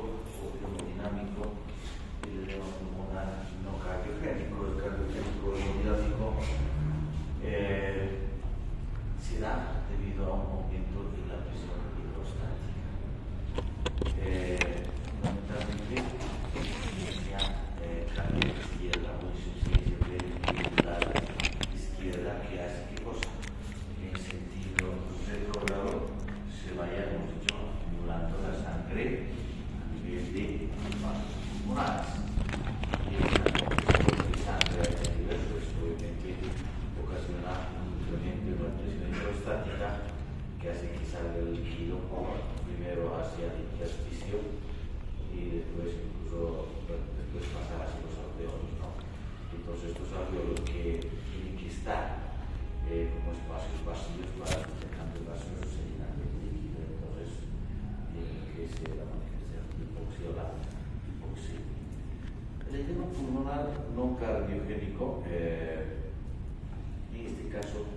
o hemodinámico y el edema pulmonar no cardiogénico. El cardiogénico hemodinámico se da debido a un aumento de la presión hidrostática. Fundamentalmente, ya cambia la izquierda o insuficiencia ventricular izquierda que hace que cosa en sentido retrógrado se vaya, hemos dicho, acumulando la sangre a nivel de vasos pulmonares. Y esta congestión de sangre a este nivel, pues obviamente ocasiona un incremento de la presión hidrostática que hace que salga el líquido primero hacia el intersticio y después incluso después pasar hacia los alveolos, ¿no? Entonces estos alveolos que tienen que estar como espacios vacíos para que el intercambio gaseoso se llenen de líquido, entonces tiene que ser la manifestación de hipoxia o la hipoxia. El edema pulmonar no cardiogénico, en este caso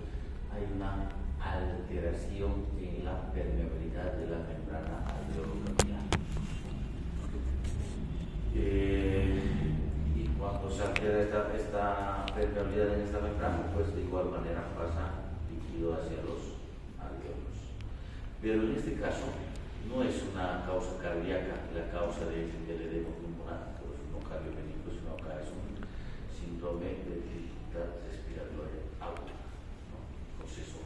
hay una alteración en la permeabilidad de la membrana alveolo-capilar. Y cuando se altera esta permeabilidad en esta membrana, pues de igual manera pasa líquido hacia los alveolos. Pero en este caso no es una causa cardíaca la causa del edema pulmonar, pues no cardiogénico, sino acá es un síndrome de dificultad respiratoria aguda, ¿no? Proceso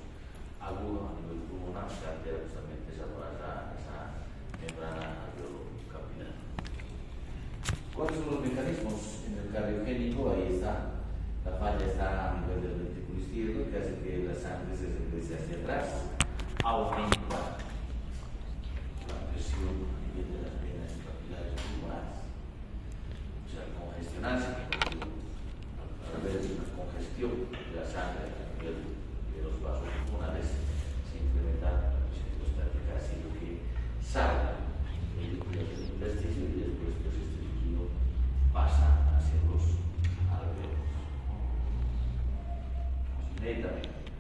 agudo a nivel pulmonar se altera justamente esa membrana alveolo-capilar. ¿Cuáles son los mecanismos en el cardiogénico? Ahí está. La falla está a nivel del ventrículo izquierdo, que hace que la sangre se regrese hacia atrás, aumenta la presión a nivel de las venas capilares pulmonares. O sea, al congestionarse, al haber una congestión de la sangre a nivel de los vasos pulmonares, se incrementa la presión hidrostática, haciendo que salga el líquido del intersticio y después pues, este líquido pasa hacia los alveolos.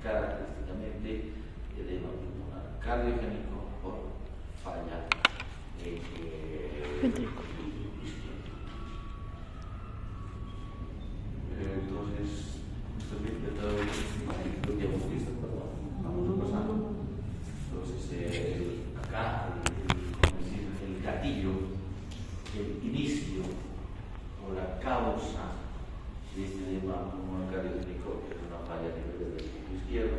Característicamente, edema pulmonar cardiogénico por falla en ventrículo izquierdo. Entonces, justamente todo lo que hemos visto, vamos repasando. Entonces, acá, el gatillo, el inicio o la causa de este edema pulmonar cardiogénico es una falla a nivel del ventrículo izquierdo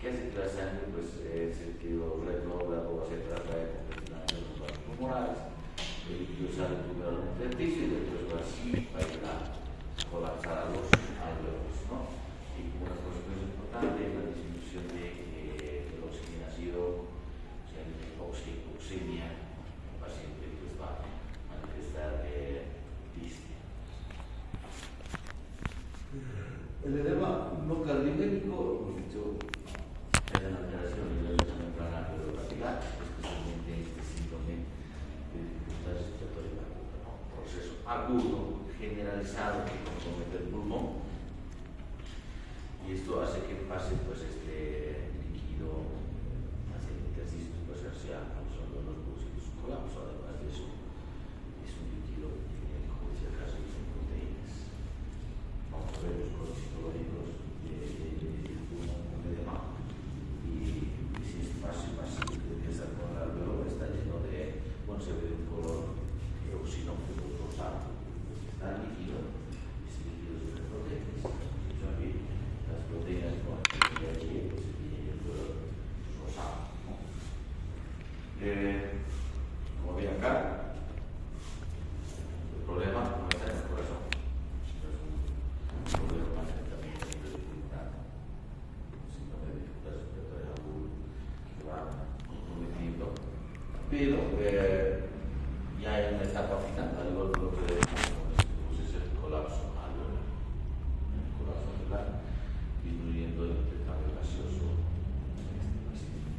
que hace que la sangre, pues, en sentido retrógrado hacia atrás vaya congestionando los vasos pulmonares. El líquido sale primero al intersticio y después va a ir a colapsar a los alveolos, ¿no? Y como una consecuencia importante es la disminución de la oxigenación, o sea, la hipoxemia, el paciente pues va a manifestar disnea. El edema no cardiogénico, hemos dicho, es la alteración de la membrana alveolo-capilar, especialmente en este síndrome de dificultad respiratoria aguda, ¿no? Proceso agudo generalizado que compromete el pulmón, y esto hace que pase pues este líquido hacia el intersticio, después hacia los alveolos y su colapso. Además de eso, es un líquido que tiene, como decía acá, son proteínas. Vamos a ver los coros histológicos del pulmón con edema, y si es más que empieza con el alveolo, está lleno de, bueno, se ve de un color eosinófilo rosado. Está líquido, ese líquido es de proteínas. Yo aquí, las proteínas con el aquí, pues tienen el color rosado, ¿no? Como ven acá, el problema no está en el corazón, es un problema también pulmonar, un síndrome de dificultad respiratoria aguda que va comprometiendo, pero ya en la etapa final, al igual que lo que es el colapso alveolar, el colapso alveolar, disminuyendo el intercambio gaseoso en este paciente.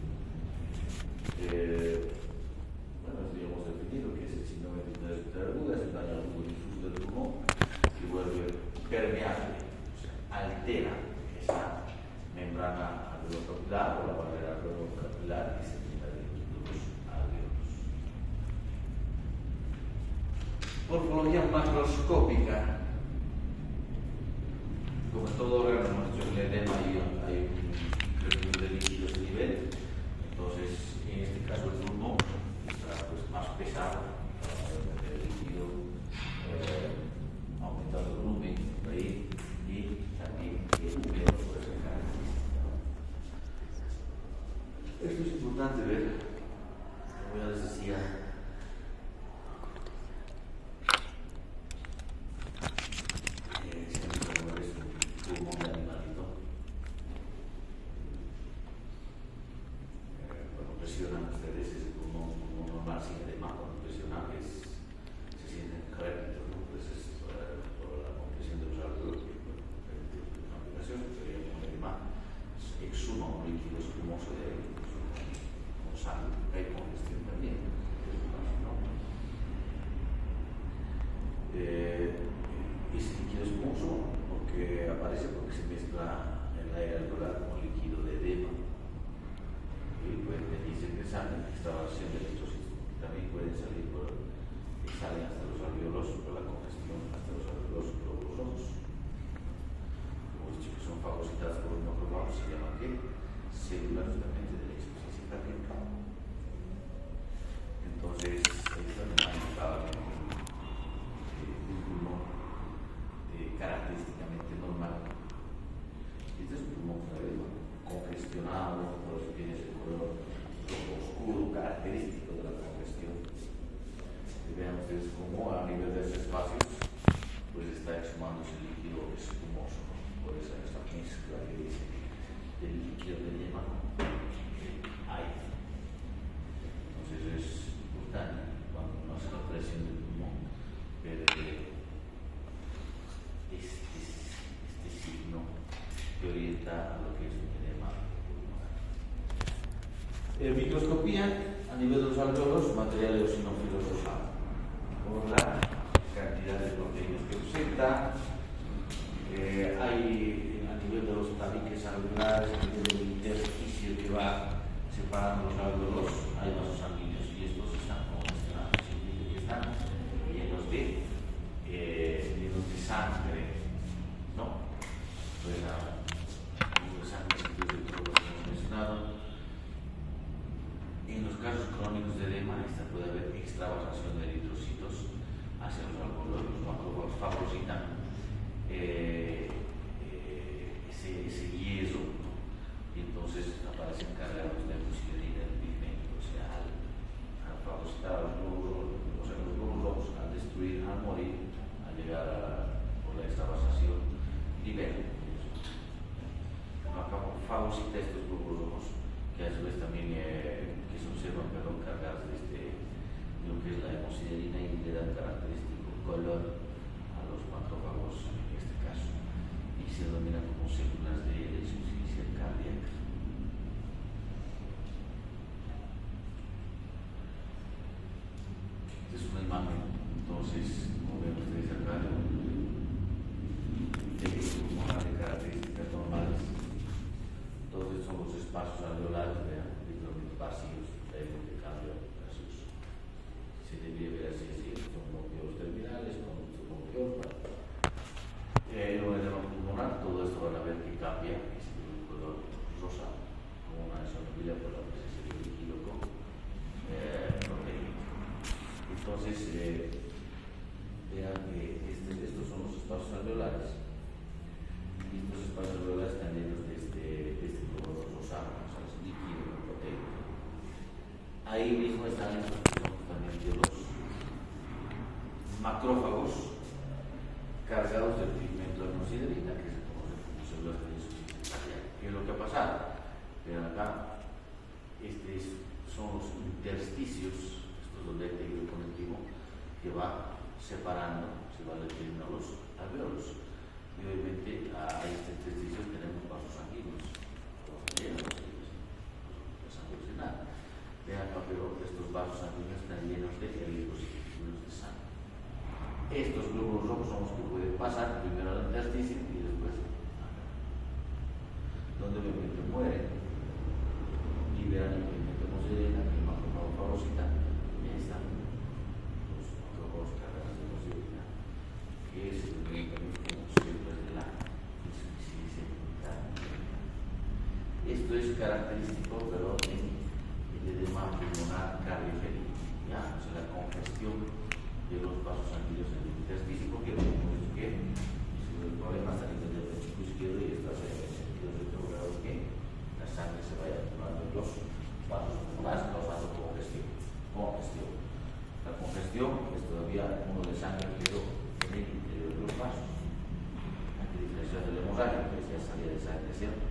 Bueno, esto ya hemos definido que es el síndrome de dificultad respiratoria aguda, es el daño agudo difuso del pulmón que vuelve permeable, o sea, altera esa membrana alveolo-capilar o la barrera alveolo-capilar y se llena de líquidos alveolos. morfología macroscópica. Como en todo órgano, en el edema hay un crecimiento de líquidos de nivel. Entonces, en este caso, el pulmón está pues, más pesado, el líquido aumentando el volumen por ahí, y también el húmero puede ser característica. Esto es importante ver, como ya les decía. Presionan ustedes ese pulmón normal sin edema, cuando presionan se sienten créditos, ¿no? Pues es por la compresión de los alveolos, una aplicación que sería un edema, exhuma un líquido espumoso de aire, como sangre, hay congestión también, ¿no? Ese líquido espumoso aparece porque se mezcla en el aire alveolar con líquido de edema. Y pueden venirse de sangre, extravasación de eritrocitos, también pueden salir salen hasta los alveolos por la congestión, hasta los alveolos glóbulos rojos. Como he dicho que son fagocitadas por los macrófagos, se llaman ¿qué? Células justamente de la insuficiencia cardíaca. Entonces, esta es una indicada un pulmón característicamente normal. Este es un pulmón congestionado, por eso tiene ese color rojo oscuro característico de la congestión. Y vean ustedes cómo a nivel de esos espacios pues está exhumando ese líquido espumoso, ¿no? Por esa mezcla que dice del líquido de yema aire. Entonces es importante cuando uno hace la presión del pulmón ver este signo que orienta a lo que es un edema pulmonar. Microscopía a nivel de los alveolos, material eosinófilo rosado, por la cantidad de proteínas que presenta. Hay a nivel de los tabiques alveolares, a nivel del intersticio que va separando los alveolos, hay vasos sanguíneos y estos están congestionados, significa que están llenos de sangre, ¿no? Pues en los casos crónicos de edema, puede haber extravasación de eritrocitos hacia los alveolos. Los macrófagos fagocitan ese yeso, ¿no? Y entonces aparecen cargados de mucilina del pigmento. O sea, al fagocitar los glóbulos rojos, al destruir, al morir, al llegar por la extravasación, liberan. Fagocita estos glóbulos rojos, que a su vez también que se observan cargados de lo que es la hemosiderina y le dan característico color a los macrófagos en este caso, y se denominan como células de insuficiencia cardíaca. Esta es una imagen, entonces, como ven ustedes acá, de características normales. Entonces son los espacios alveolares, literalmente vacíos, de cambio gaseoso. Se debería ver así, son bloqueos terminales, con bloqueos en un edema pulmonar. Todo esto van a ver que cambia, es un color rosa, como una isonomía por la presencia de líquido con proteína. Entonces, vean que estos son los espacios alveolares, y estos espacios alveolares están llenos de este color rosado, o sea, es líquido con proteína. Ahí mismo están justamente los macrófagos cargados del pigmento de hemosiderina, que se conoce como células de insuficiencia cardíaca. ¿Qué es lo que ha pasado? Vean acá, son los intersticios, estos donde el tejido conectivo, que va separando, se va deteniendo los alveolos. Y obviamente a este intersticio tenemos vasos sanguíneos, la sangre oxigenada. Vean acá, pero estos vasos sanguíneos están llenos de eritrocitos de sangre. Estos glóbulos rojos son los que pueden pasar primero al intersticio y después donde obviamente mueren. Liberan el pigmento de hemosiderina, que el macrófago fagocita, y ahí están los macrófagos cargados de hemosiderina. de los vasos sanguíneos en el intersticio, porque lo mismo es que si el problema está en el ventrículo izquierdo y estás en el sentido retrogrado, que la sangre se vaya acumulando en los vasos pulmonares, causando congestión. La congestión es todavía uno de sangre, pero en el interior de los vasos. La diferencia del hemorragia, que es salida de sangre, ¿cierto?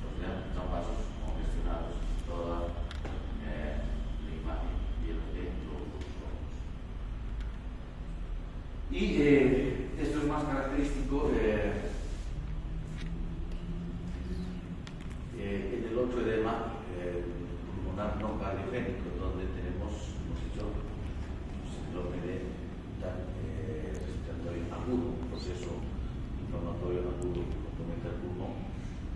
O sea, son vasos congestionados. Toda la imagen viene de los ojos. Y esto es más característico en el otro edema pulmonar no cardiogénico, donde tenemos, hemos dicho, un síndrome de respiratorio agudo, un proceso inflamatorio agudo que compromete el pulmón,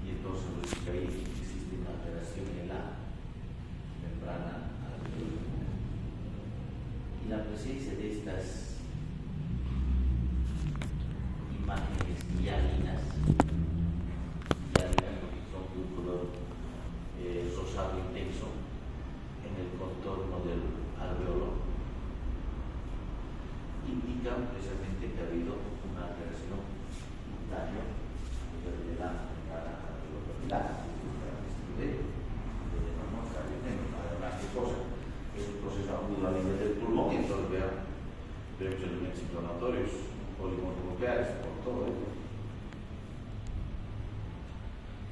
y entonces nos dice que ahí existe una alteración en la membrana alveolar. Y la presencia de estas imágenes hialinas porque son de un color rosado intenso en el contorno del alveolo, indican precisamente que ha habido una alteración, un daño de la membrana alveolar. Además, ¿qué cosa? Es un proceso agudo a nivel del pulmón, y entonces vemos elementos inflamatorios, polinucleares, por todo ello.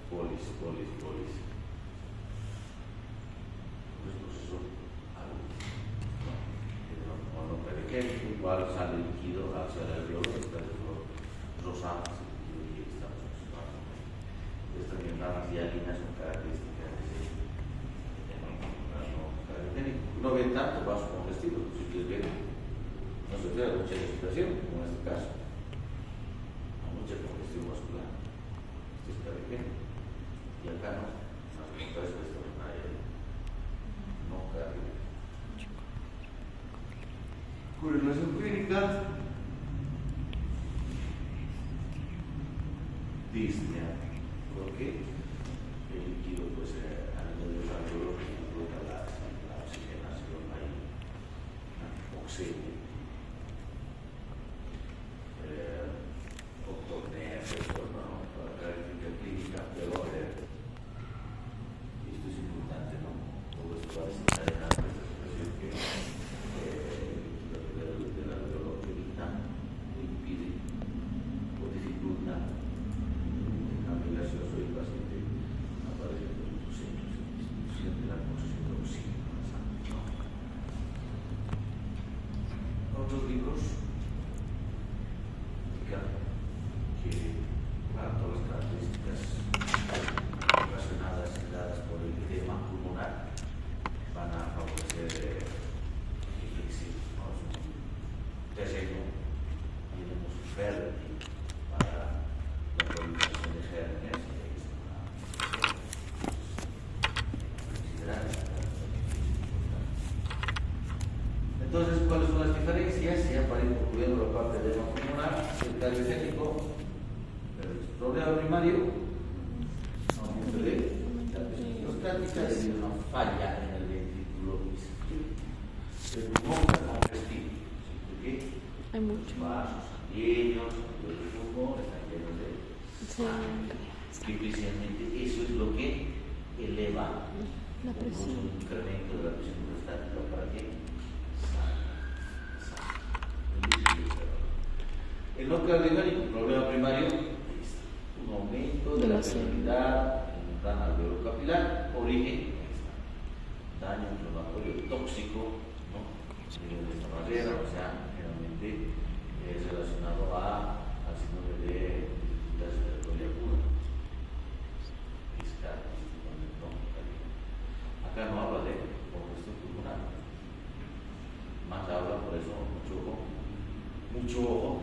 Polis. Es un proceso agudo. No periférico, igual sale líquido hacia el alveolo, está de color rosado, y estamos observando. Estas membranas hialinas son características de ese no ven tanto vaso congestivo, si ustedes ven, no se ve mucha respiración, como en este caso, mucha congestión vascular. Esto está bien. Y acá no, más bien para eso está en área no cardio. Correlación clínica, disnea, porque el líquido pues a nivel del alveolo provoca la oxigenación, hay oxígeno, octopnea, ¿no? Para característica clínica, pero esto es importante, ¿no? Todo esto va a desencadenar esta situación que el líquido del alveolo evita, impide o dificulta el cambio gaseoso y el paciente aparece con muchos signos de disminución de la concesión de oxígeno en la sangre, ¿no? Otros libros indican que todas las características relacionadas y dadas por el edema pulmonar van a favorecer el éxito, ¿no? Es un terreno, digamos, fértil para la proliferación de gérmenes, es considerar Entonces, ¿cuáles son las diferencias? Ya para ir concluyendo la parte del edema pulmonar, el cardiogénico, el problema primario, aumento de la presión hidrostática debido a una falla en el ventrículo izquierdo. El pulmón está congestivo, ¿sí? Hay mucho. Los vasos sanguíneos, los pulmones están llenos de sangre. Y precisamente eso es lo que eleva La presión. un incremento de la presión hidrostática para que el no cardiogénico, el problema primario es un aumento de la permeabilidad en el membrana alveolo-capilar, origen, daño inflamatorio tóxico, ¿no? De esta barrera, o sea, generalmente es relacionado al síndrome de dificultad respiratoria aguda. Acá no habla de congestión pulmonar, más habla por eso mucho ojo,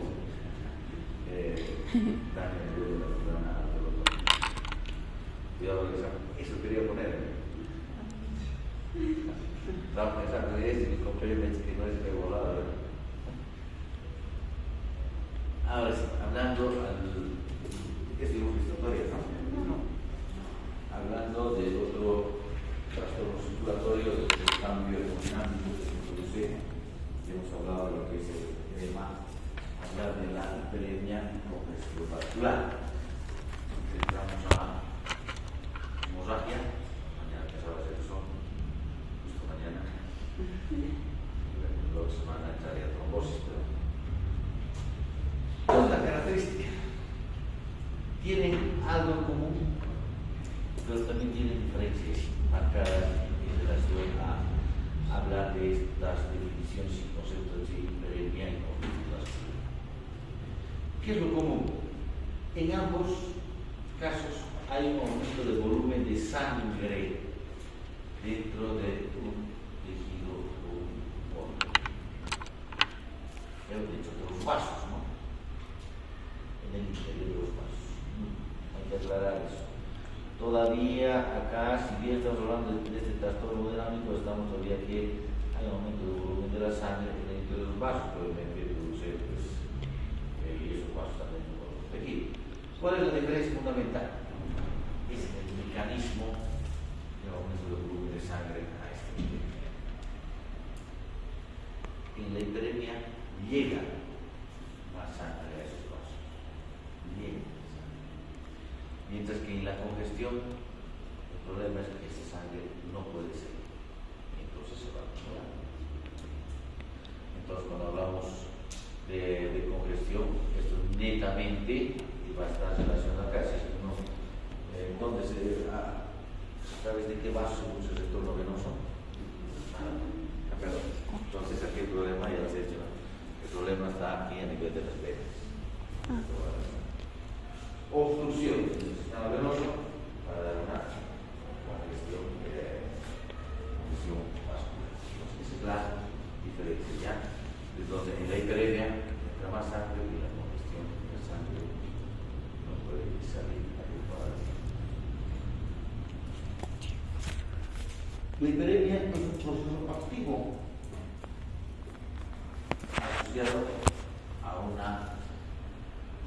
daño de la membrana alveolar. Cuidado con eso quería poner. Estaba pensando de eso y mi compañero me dice que no es de volada. Ahora sí, hablando esto hemos visto todavía, ¿no? Hablando de otro trastorno circulatorio, del cambio hemodinámico que se produce Luego se van a entrar a trombosis, pero... Otra característica. Tienen algo en común, pero también tienen diferencias marcadas en relación a hablar de estas definiciones y conceptos de hiperemia y conflicto vascular. ¿Qué es lo común? En ambos casos hay un aumento de volumen de sangre dentro de un tejido o un órgano. Dentro de los vasos, ¿no? En el interior de los vasos. Hay que aclarar eso. Todavía acá, si bien estamos hablando de este trastorno hemodinámico, estamos todavía que hay un aumento de volumen de la sangre dentro de los vasos, pero me produce, pues, y esos vasos también son los tejidos. ¿Cuál es la diferencia fundamental? Es el mecanismo del aumento del volumen de sangre a este nivel. En la hiperemia llega más sangre a esos vasos. Llega más sangre. Mientras que en la congestión, el problema es que esa sangre no puede seguir. Entonces se va acumulando. Entonces, cuando hablamos de congestión, esto netamente va a estar relacionado acá. Si uno, ¿dónde ¿sabes de qué vaso según el retorno venoso? Perdón. Entonces aquí el problema, ya lo he dicho, el problema está aquí a nivel de las venas. Obstrucción del sistema venoso para dar una congestión vascular. Entonces esa es la diferencia ya. Entonces en la hiperemia entra más sangre y la congestión de la sangre no puede salir adecuadamente. La hiperemia es un proceso activo asociado a una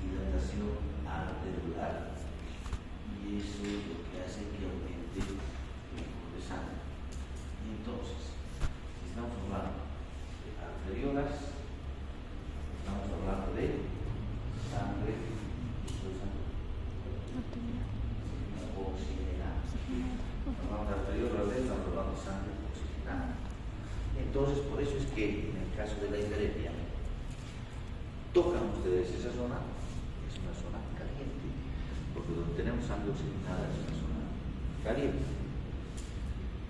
dilatación arteriolar y eso es lo que hace que aumente el flujo de sangre. Y entonces, si estamos hablando de arteriolas, estamos hablando de sangre oxigenada. Hablamos de arteriolas, estamos hablando de sangre oxigenada. Entonces, por eso es que en el caso de la hiperemia, tocan ustedes esa zona, es una zona caliente, porque donde tenemos sangre oxigenada es una zona caliente.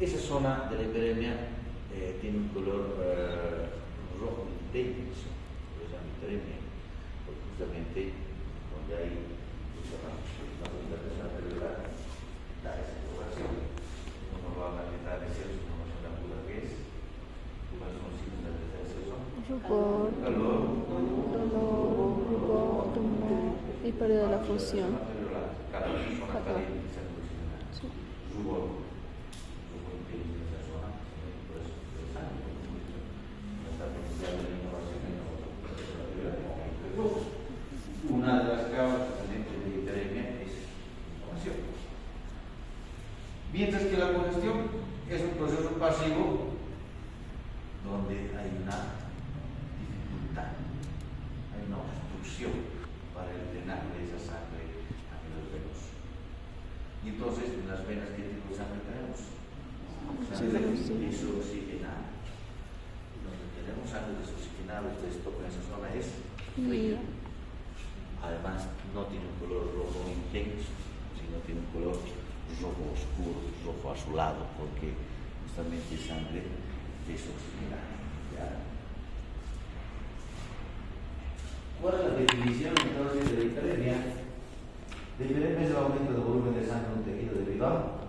Esa zona de la hiperemia tiene un color rojo intenso, por eso es hiperemia, porque justamente donde hay una dilatación arteriolar, da esa coloración. Uno va a magnetizar de celos, una zona pura que es. ¿Cuáles son los signos de celos? Rubor, Calor, dolor, rubor, tumor y pérdida de la función. Sí. Una de las causas de hiperemia es inflamación. Mientras que la congestión es un proceso pasivo donde hay una dificultad, hay una obstrucción para el drenaje de esa sangre a nivel venoso. Y entonces en las venas, ¿qué tipo de sangre tenemos? Sangre desoxigenada. Donde tenemos sangre desoxigenada, ustedes tocan esa zona, es fría. Además, no tiene un color rojo intenso, sino tiene un color rojo oscuro, rojo azulado, porque justamente es sangre desoxigenada. ¿Ya? ¿Cuál es la definición entonces de la hiperemia? La hiperemia es el aumento del volumen de sangre en un tejido debido a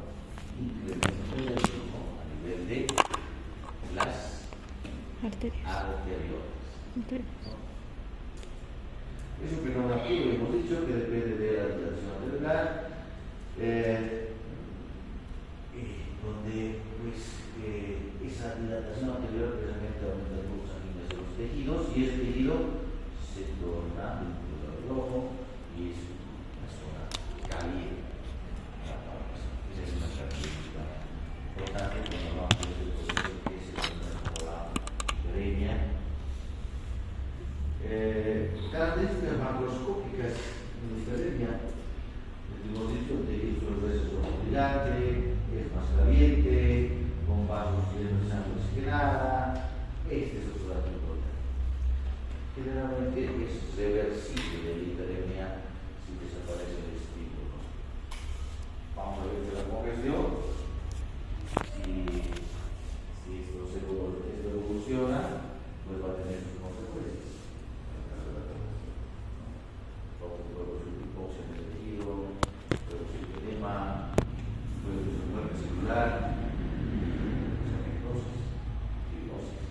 incremento del flujo a nivel de las arteriolas. Es un fenómeno activo, hemos dicho, que depende de la dilatación arteriolar, donde pues, esa dilatación arterial precisamente aumenta el flujo sanguíneo de los tejidos y ese tejido se torna un color rojo y es una zona caliente. Esa es una característica importante cuando hablamos de este proceso que se conoce como la hiperemia. Características macroscópicas de la hiperemia. Hemos dicho que el proceso es brillante, es más caliente, con vasos llenos de sangre oxigenada, generalmente es reversible la hiperemia si desaparece el estímulo. Vamos a ver que la congestión, si esto evoluciona, pues va a tener sus consecuencias. En el caso de la congestión, puede producir hipoxia en el tejido, puede producir edema, puede producir muerte celular, necrosis, fibrosis.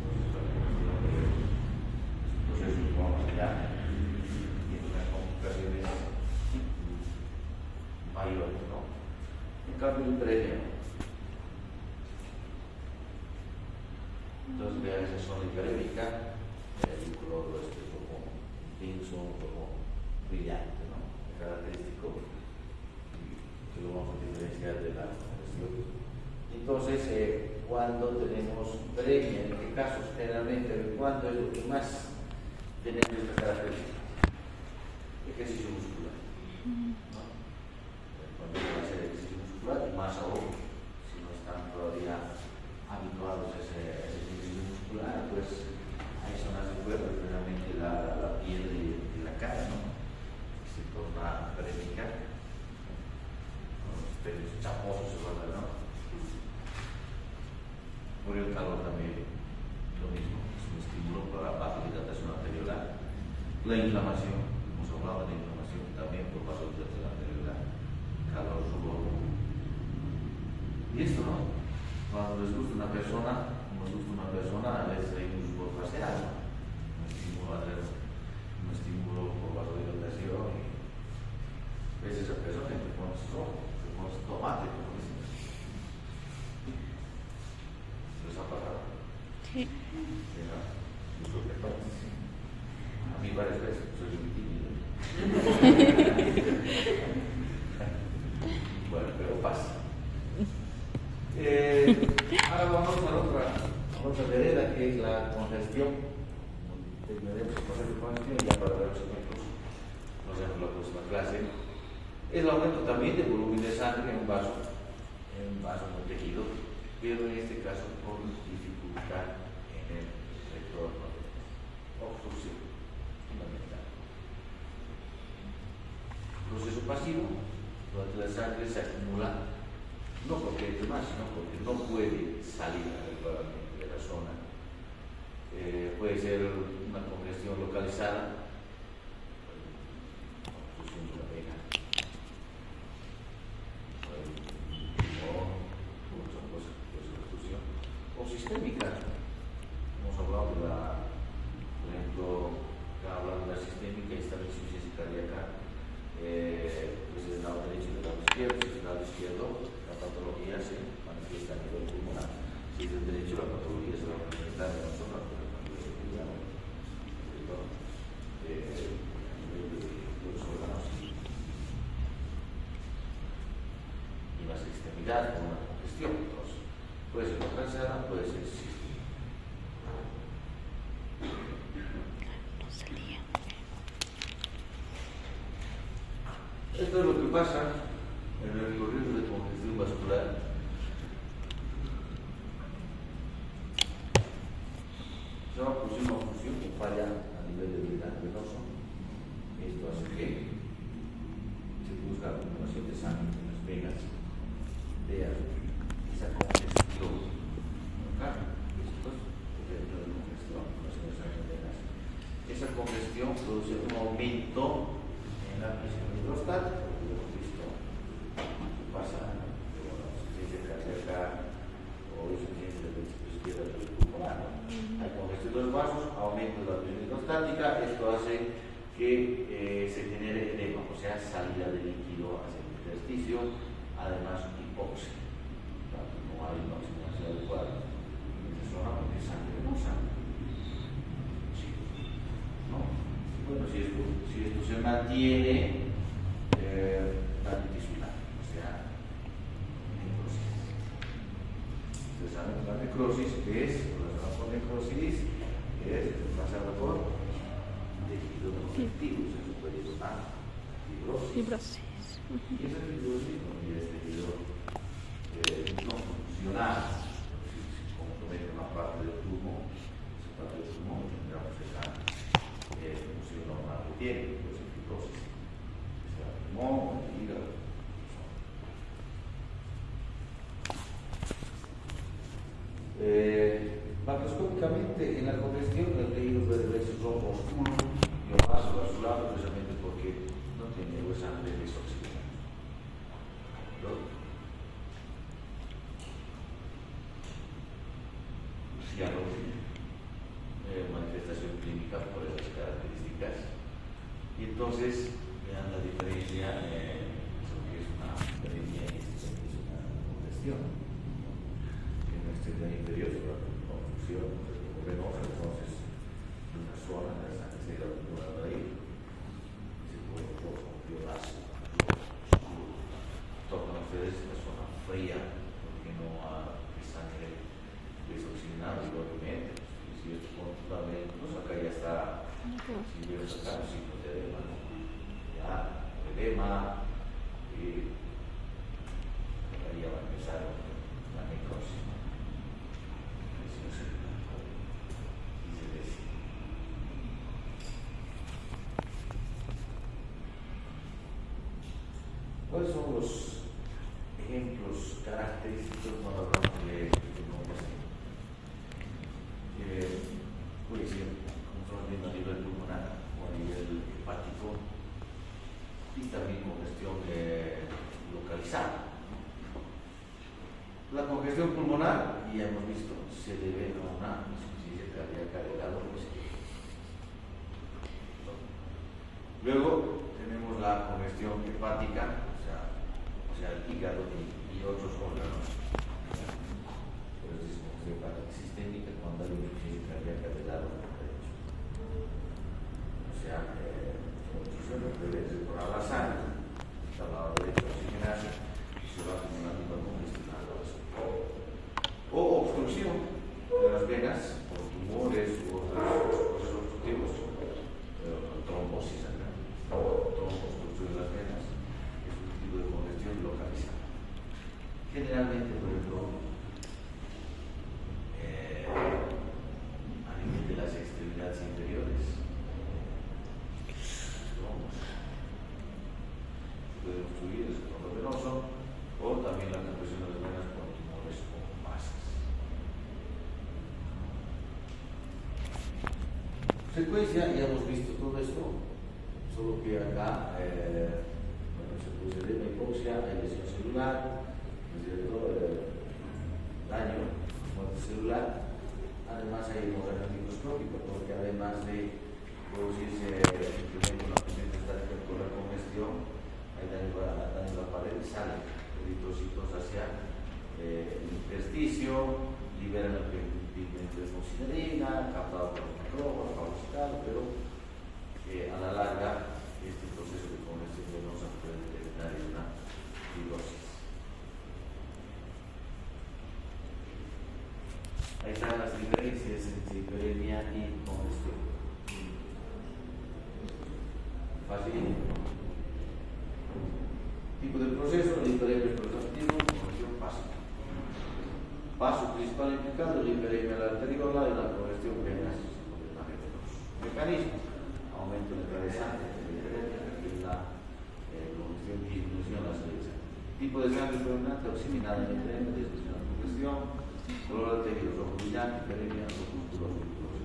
Entonces, la congestión es un proceso que vamos allá y tiene unas complicaciones mayores, ¿no? En cambio, el premio. Entonces, vean esa zona hiperémica, el color como intenso, como brillante, ¿no? Característico, que lo vamos a diferenciar de la congestión. Entonces, cuando tenemos premia, en qué casos generalmente, cuando es lo que más tenemos esta característica, ejercicio muscular, ¿no? Cuando hay que hacer ejercicio muscular, y más aún si no están todavía habituados a ese ejercicio muscular, pues hay zonas del cuerpo, generalmente la piel de la cara, ¿no? Se torna prémica, con los pelos chaposos se vuelven, ¿no? Por el calor también, lo mismo, es un estímulo para la vasodilatación arteriolar. La inflamación, hemos hablado de la inflamación también por vasodilatación arteriolar, calor, sudor. Y esto, ¿no? Cuando les gusta una persona, a veces hay un sudor facial, un estímulo por vasodilatación, y ves esa persona y te pones rojo, te pones tomate, como dicen. ¿Les ha pasado? Sí. A mí varias veces, soy muy tímido. Bueno, pero pasa. Ahora vamos a otra vereda, que es la congestión. Terminaremos el proceso de congestión y ya para ver los ejemplos nos vemos en la próxima clase. Es el aumento también del volumen de sangre en un vaso de tejido, pero en este caso por dificultad en el retorno de obstrucción fundamental. Proceso pasivo, donde la sangre se acumula no porque entre más, sino porque no puede salir adecuadamente de la zona. Puede ser una congestión localizada, obstrucción de la vena, o muchas cosas, obstrucción, o sistémica. Hemos hablado de por ejemplo, hablando de la sistémica y esta insuficiencia cardíaca, pues del lado derecho y del lado izquierdo. Si es del lado izquierdo, la patología se manifiesta a nivel pulmonar. Si es del derecho, la patología se va a manifestar en la zona de a nivel de los órganos y las extremidades con una congestión. Entonces, puede ser localizada, puede ser sistémica. Esto es lo que pasa en el recorrido de congestión vascular. Se va a producir una obstrucción que falla a nivel del drenaje venoso. Esto hace que se produzca la acumulación de sangre en las venas. Vean esa congestión. Acá, esto es ejemplo de congestión, acumulación de sangre en venas. Esa congestión produce un aumento en la presión hidrostática, porque lo hemos visto que pasa de la insuficiencia cardíaca o insuficiencia del ventrículo izquierdo del pulmonar. Hay congestión de los vasos, aumento de la presión hidrostática, esto hace que se genere edema, o sea, salida de líquido hacia el intersticio, además hipoxia. No hay una oxigenación adecuada en esta zona porque es sangre venosa. Sí. ¿No? Bueno, si esto se mantiene, daño tisular, o sea, necrosis. Ustedes saben que la necrosis es, relacionada con necrosis, es pasada por tejido conectivo, se puede llamar fibrosis. Y esa fibrosis no es tejido no funcional, si compromete una parte del pulmón, esa parte del pulmón tendremos esa normal que tiene, pues fibrosis, sea el pulmón, el hígado. Macroscópicamente, en la congestión del tejido perverso rojo oscuro, yo paso a su lado precisamente porque no tiene sangre desoxigenada. Cianófilo, manifestación clínica por esas características. Y entonces, vean la diferencia, lo que es una anemia y es una congestión. En la extremidad inferior se va a confusión venosa, entonces una zona de la sangre se irá acumulando ahí, se puede rojo, violáceo, oscuro. Tocan ustedes la zona fría, porque no hay sangre desoxigenada igualmente. Si esto controlable, pues acá ya está, si veo sacar los signos de edema, ya, edema, y ahí ya va a empezar la necrosis. ¿Cuáles son los ejemplos característicos cuando hablamos de pulmonación? Puede ser, como estamos viendo, a nivel pulmonar o a nivel hepático, y también congestión localizada. La congestión pulmonar, ya hemos visto, se debe a una insuficiencia cardíaca de grado positivo. Luego tenemos la congestión hepática, o sea, el hígado y otros órganos. Pero es congestión hepática sistémica cuando hay insuficiencia cardíaca del lado derecho. O sea, obstrucción por la sangre, está al lado derecho oxigenado y se va acumulando con congestionado. O obstrucción de las venas por tumores u otros procesos obstructivos, trombosis acá, tromboobstrucción de las venas, es un tipo de congestión localizada. Generalmente, por ejemplo, a nivel de las extremidades inferiores, puede obstruir el escroto venoso o también la compresión de las venas por tumores o masas. Secuencia, ya hemos visto todo esto, solo que acá, se produce edema, hipoxia, hay lesión celular, daño, muerte celular. Además hay hemorragia microscópica, porque además de producirse simplemente una presencia estática por la congestión, hay daño a la pared y sale eritrocitos hacia el intersticio, liberan el pigmento de mucinerina, captado por los micrófonos, fagocitado, pero a la larga este proceso de congestión venosa puede determinar en una fibrosis. Ahí están las diferencias entre hiperemia y congestión. Fácil. Tipo de proceso, el hiperemia es proceso activo, congestión pasiva. Paso principal implicado, el hiperemia a la arteriola y la congestión venas completamente dos. Mecanismo, aumento de la sangre, la congestión, disminución de la salida. Tipo de sangre predominante, oxigenada en el hiperemia, disminución de la congestión. Color de tejido rojo brillante, hiperemia o cultura fibrosa.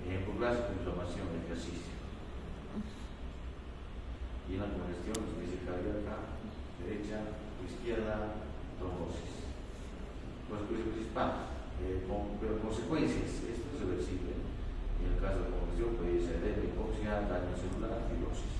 Ejemplo clásico, inflamación, ejercicio. Y en la congestión, insuficiencia cardíaca, derecha o izquierda, trombosis. Consecuencia principal, pero consecuencias, esto es reversible. En el caso de la congestión puede ser edema, hipoxia, daño celular, fibrosis.